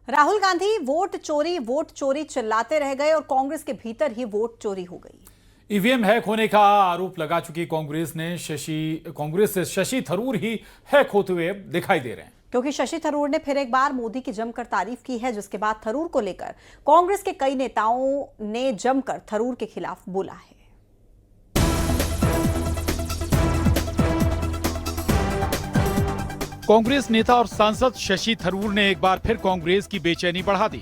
Rahul Gandhi vote चोरी चिल्लाते रह गए और कांग्रेस के भीतर ही वोट चोरी हो गई। ईवीएम हैक होने का आरोप लगा चुकी कांग्रेस से शशि थरूर ही हैक होते हुए दिखाई दे रहे हैं, क्योंकि शशि थरूर ने फिर एक बार मोदी की जमकर तारीफ की है, जिसके बाद थरूर को लेकर कांग्रेस के कई नेताओं ने जमकर थरूर के खिलाफ बोला है। कांग्रेस नेता और सांसद शशि थरूर ने एक बार फिर कांग्रेस की बेचैनी बढ़ा दी।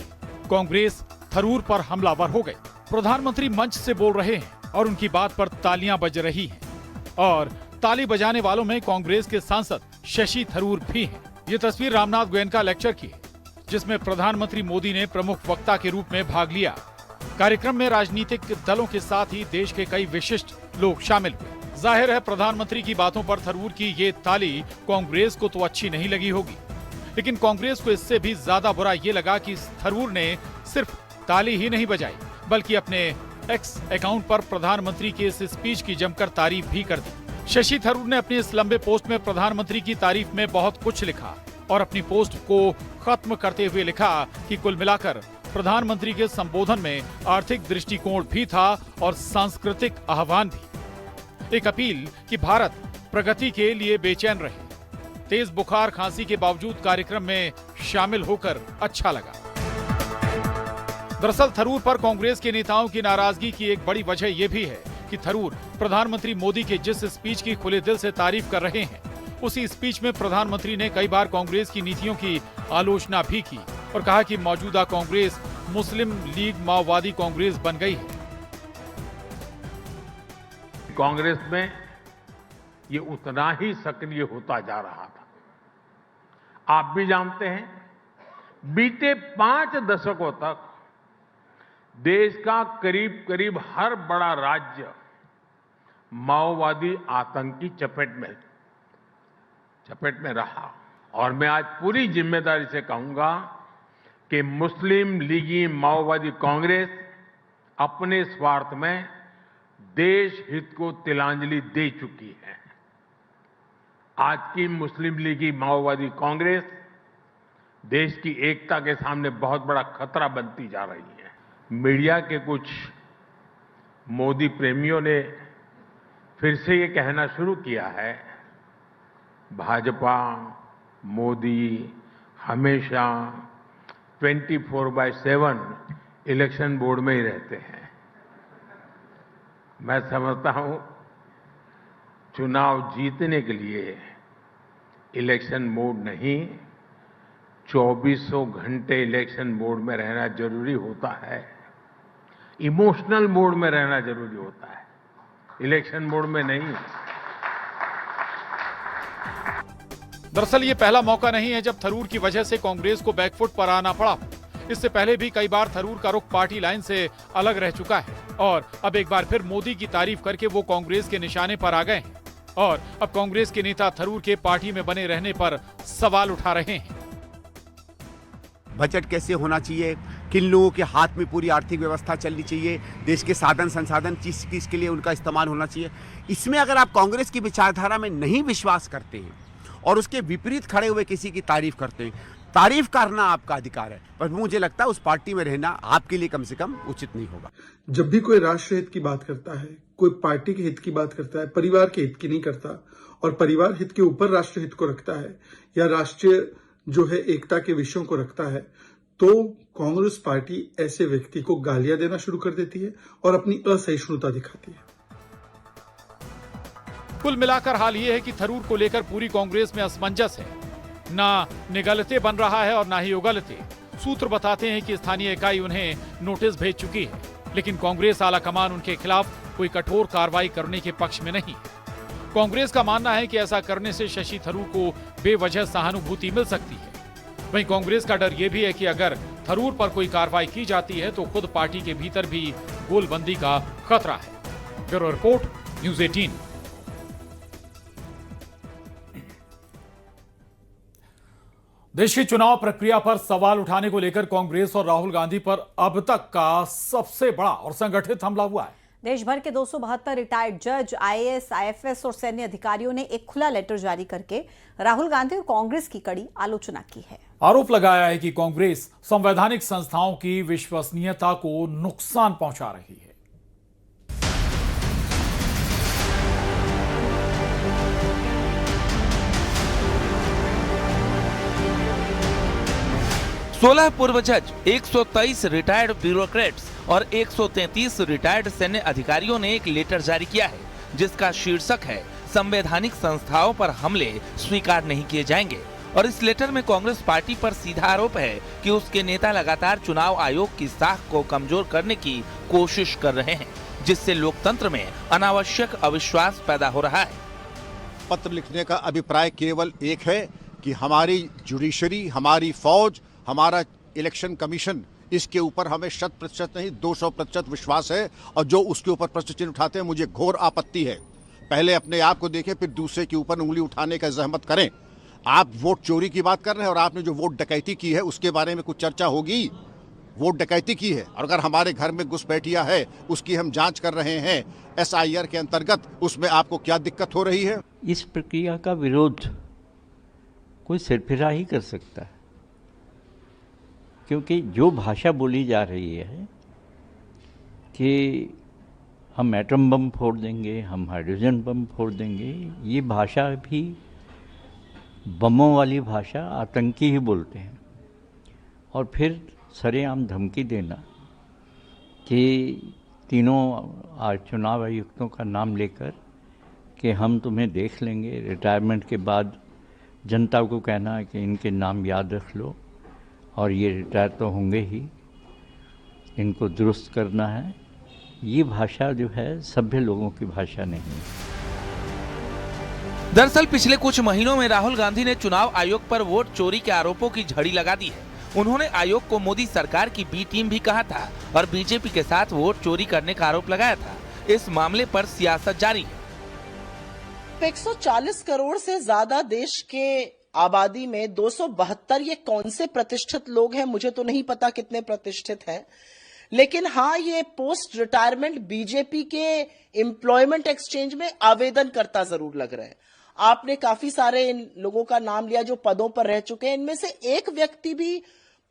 कांग्रेस थरूर पर हमलावर हो गए। प्रधानमंत्री मंच से बोल रहे हैं और उनकी बात पर तालियां बज रही हैं और ताली बजाने वालों में कांग्रेस के सांसद शशि थरूर भी हैं। ये तस्वीर रामनाथ गोयनका लेक्चर की है, जिसमें प्रधानमंत्री मोदी ने प्रमुख वक्ता के रूप में भाग लिया। कार्यक्रम में राजनीतिक दलों के साथ ही देश के कई विशिष्ट लोग शामिल हुए। जाहिर है प्रधानमंत्री की बातों पर थरूर की ये ताली कांग्रेस को तो अच्छी नहीं लगी होगी, लेकिन कांग्रेस को इससे भी ज्यादा बुरा ये लगा कि थरूर ने सिर्फ ताली ही नहीं बजाई, बल्कि अपने एक्स अकाउंट पर प्रधानमंत्री के इस स्पीच की जमकर तारीफ भी कर दी। शशि थरूर ने अपने इस लंबे पोस्ट में प्रधानमंत्री की तारीफ में बहुत कुछ लिखा और अपनी पोस्ट को खत्म करते हुए लिखा कि कुल मिलाकर प्रधानमंत्री के संबोधन में आर्थिक दृष्टिकोण भी था और सांस्कृतिक आह्वान भी। एक अपील कि भारत प्रगति के लिए बेचैन रहे। तेज बुखार खांसी के बावजूद कार्यक्रम में शामिल होकर अच्छा लगा। दरअसल थरूर पर कांग्रेस के नेताओं की नाराजगी की एक बड़ी वजह यह भी है कि थरूर प्रधानमंत्री मोदी के जिस स्पीच की खुले दिल से तारीफ कर रहे हैं, उसी स्पीच में प्रधानमंत्री ने कई बार कांग्रेस की नीतियों की आलोचना भी की और कहा कि मौजूदा कांग्रेस मुस्लिम लीग माओवादी कांग्रेस बन गई है। कांग्रेस में ये उतना ही सक्रिय होता जा रहा था। आप भी जानते हैं, बीते 5 दशकों तक देश का करीब करीब हर बड़ा राज्य माओवादी आतंक की चपेट में रहा और मैं आज पूरी जिम्मेदारी से कहूंगा कि मुस्लिम लीगी माओवादी कांग्रेस अपने स्वार्थ में देश हित को तिलांजलि दे चुकी है। आज की मुस्लिम लीगी माओवादी कांग्रेस देश की एकता के सामने बहुत बड़ा खतरा बनती जा रही है। मीडिया के कुछ मोदी प्रेमियों ने फिर से ये कहना शुरू किया है, भाजपा मोदी हमेशा 24/7 इलेक्शन बोर्ड में ही रहते हैं। मैं समझता हूं चुनाव जीतने के लिए इलेक्शन मोड नहीं, 2400 घंटे इलेक्शन मोड में रहना जरूरी होता है। इमोशनल मोड में रहना जरूरी होता है, इलेक्शन मोड में नहीं। दरअसल ये पहला मौका नहीं है जब थरूर की वजह से कांग्रेस को बैकफुट पर आना पड़ा। इससे पहले भी कई बार थरूर का रुख पार्टी लाइन से अलग रह चुका है और अब एक बार फिर मोदी की तारीफ करके वो कांग्रेस के निशाने पर आ गए हैं और अब कांग्रेस के नेता थरूर के पार्टी में बने रहने पर सवाल उठा रहे हैं। बजट कैसे होना चाहिए, किन लोगों के हाथ में पूरी आर्थिक व्यवस्था चलनी चाहिए, देश के साधन संसाधन किसके लिए उनका इस्तेमाल होना चाहिए। इसमें अगर आप कांग्रेस की विचारधारा में नहीं विश्वास करते हैं और उसके विपरीत खड़े हुए किसी की तारीफ करते हैं, तारीफ करना आपका अधिकार है, पर मुझे लगता है उस पार्टी में रहना आपके लिए कम से कम उचित नहीं होगा। जब भी कोई राष्ट्र हित की बात करता है, कोई पार्टी के हित की बात करता है, परिवार के हित की नहीं करता और परिवार हित के ऊपर राष्ट्र हित को रखता है या राष्ट्रीय जो है एकता के विषयों को रखता है, तो कांग्रेस पार्टी ऐसे व्यक्ति को गालियां देना शुरू कर देती है और अपनी असहिष्णुता दिखाती है। कुल मिलाकर हाल ये है कि थरूर को लेकर पूरी कांग्रेस में असमंजस है। ना निगलते बन रहा है और ना ही उगलते। सूत्र बताते हैं कि स्थानीय इकाई उन्हें नोटिस भेज चुकी है, लेकिन कांग्रेस आलाकमान उनके खिलाफ कोई कठोर कार्रवाई करने के पक्ष में नहीं है। कांग्रेस का मानना है कि ऐसा करने से शशि थरूर को बेवजह सहानुभूति मिल सकती है। वहीं कांग्रेस का डर यह भी है कि अगर थरूर पर कोई कार्रवाई की जाती है तो खुद पार्टी के भीतर भी गोलबंदी का खतरा है। Bureau report, news 18। देश की चुनाव प्रक्रिया पर सवाल उठाने को लेकर कांग्रेस और राहुल गांधी पर अब तक का सबसे बड़ा और संगठित हमला हुआ है। देश भर के 272 रिटायर्ड जज, आईएएस, आईएफएस और सैन्य अधिकारियों ने एक खुला लेटर जारी करके राहुल गांधी और कांग्रेस की कड़ी आलोचना की है। आरोप लगाया है कि कांग्रेस संवैधानिक संस्थाओं की विश्वसनीयता को नुकसान पहुंचा रही है। सोलह पूर्व जज, 123 रिटायर्ड ब्यूरोक्रेट्स और 133 रिटायर्ड सैन्य अधिकारियों ने एक लेटर जारी किया है, जिसका शीर्षक है संवैधानिक संस्थाओं पर हमले स्वीकार नहीं किए जाएंगे। और इस लेटर में कांग्रेस पार्टी पर सीधा आरोप है कि उसके नेता लगातार चुनाव आयोग की साख को कमजोर करने की कोशिश कर रहे हैं, जिससे लोकतंत्र में अनावश्यक अविश्वास पैदा हो रहा है। पत्र लिखने का अभिप्राय केवल एक है कि हमारी जुडिशरी, हमारी फौज, हमारा इलेक्शन कमीशन, इसके ऊपर हमें 100% नहीं 200% विश्वास है, और जो उसके ऊपर प्रश्न चिन्ह उठाते हैं मुझे घोर आपत्ति है। पहले अपने आप को देखें, फिर दूसरे के ऊपर उंगली उठाने का जहमत करें। आप वोट चोरी की बात कर रहे हैं और आपने जो वोट डकैती की है उसके बारे में कुछ चर्चा होगी? वोट डकैती की है, और अगर हमारे घर में घुसपैठिया है उसकी हम जांच कर रहे हैं SIR के अंतर्गत, उसमें आपको क्या दिक्कत हो रही है? इस प्रक्रिया का विरोध कोई सिरफिरा ही कर सकता है, क्योंकि जो भाषा बोली जा रही है कि हम एटम बम फोड़ देंगे, हम हाइड्रोजन बम फोड़ देंगे, ये भाषा भी बमों वाली भाषा आतंकी ही बोलते हैं। और फिर सरेआम धमकी देना कि तीनों चुनाव आयुक्तों का नाम लेकर कि हम तुम्हें देख लेंगे, रिटायरमेंट के बाद जनता को कहना है कि इनके नाम याद रख लो और ये रिटायर तो होंगे ही, इनको दुरुस्त करना है, ये भाषा जो है सभ्य लोगों की भाषा नहीं है। दरअसल पिछले कुछ महीनों में राहुल गांधी ने चुनाव आयोग पर वोट चोरी के आरोपों की झड़ी लगा दी है। उन्होंने आयोग को मोदी सरकार की बी टीम भी कहा था और बीजेपी के साथ वोट चोरी करने का आरोप लगाया था। इस मामले पर सियासत जारी है। 140 करोड़ से ज्यादा देश के आबादी में 272 ये कौन से प्रतिष्ठित लोग हैं, मुझे तो नहीं पता कितने प्रतिष्ठित हैं, लेकिन हाँ, ये पोस्ट रिटायरमेंट बीजेपी के एम्प्लॉयमेंट एक्सचेंज में आवेदन करता जरूर लग रहे हैं। आपने काफी सारे इन लोगों का नाम लिया जो पदों पर रह चुके हैं, इनमें से एक व्यक्ति भी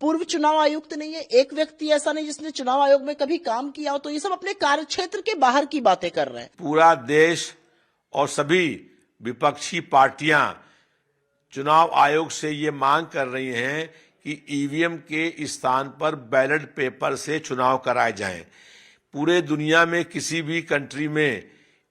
पूर्व चुनाव आयुक्त नहीं है, एक व्यक्ति ऐसा नहीं जिसने चुनाव आयोग में कभी काम किया हो। तो ये सब अपने कार्यक्षेत्र के बाहर की बातें कर रहे हैं। पूरा देश और सभी विपक्षी पार्टियां चुनाव आयोग से ये मांग कर रही हैं कि ईवीएम के स्थान पर बैलेट पेपर से चुनाव कराए जाएं। पूरे दुनिया में किसी भी कंट्री में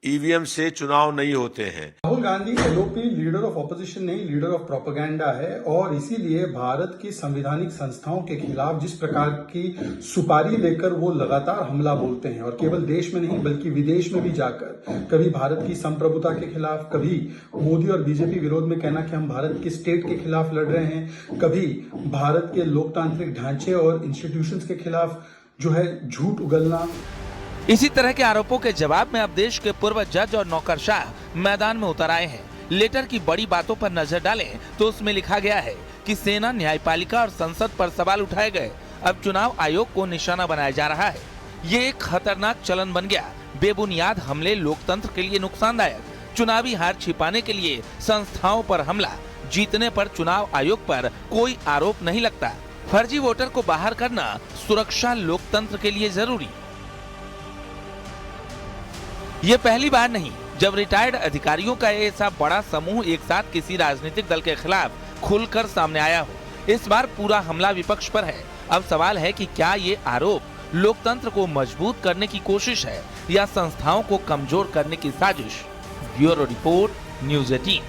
ईवीएम से चुनाव नहीं होते हैं। Rahul Gandhi LOP leader of opposition नहीं, लीडर ऑफ प्रोपेगेंडा है, और इसीलिए भारत की संवैधानिक संस्थाओं के खिलाफ जिस प्रकार की सुपारी लेकर वो लगातार हमला बोलते हैं, और केवल देश में नहीं बल्कि विदेश में भी जाकर कभी भारत की संप्रभुता के खिलाफ, कभी मोदी और बीजेपी विरोध में कहना कि हम भारत के स्टेट के खिलाफ लड़ रहे हैं, कभी भारत के लोकतांत्रिक ढांचे और इंस्टीट्यूशंस के खिलाफ जो है झूठ उगलना। इसी तरह के आरोपों के जवाब में अब देश के पूर्व जज और नौकरशाह मैदान में उतर आए हैं। लेटर की बड़ी बातों पर नजर डालें तो उसमें लिखा गया है कि सेना, न्यायपालिका और संसद पर सवाल उठाए गए। अब चुनाव आयोग को निशाना बनाया जा रहा है। ये एक खतरनाक चलन बन गया। बेबुनियाद हमले लोकतंत्र के लिए नुकसानदायक, चुनावी हार छिपाने के लिए संस्थाओं पर हमला, जीतने पर चुनाव आयोग पर कोई आरोप नहीं लगता। फर्जी वोटर को बाहर करना सुरक्षा लोकतंत्र के लिए जरूरी। ये पहली बार नहीं जब रिटायर्ड अधिकारियों का ऐसा बड़ा समूह एक साथ किसी राजनीतिक दल के खिलाफ खुलकर सामने आया हो। इस बार पूरा हमला विपक्ष पर है। अब सवाल है कि क्या ये आरोप लोकतंत्र को मजबूत करने की कोशिश है या संस्थाओं को कमजोर करने की साजिश। Bureau report, news 18।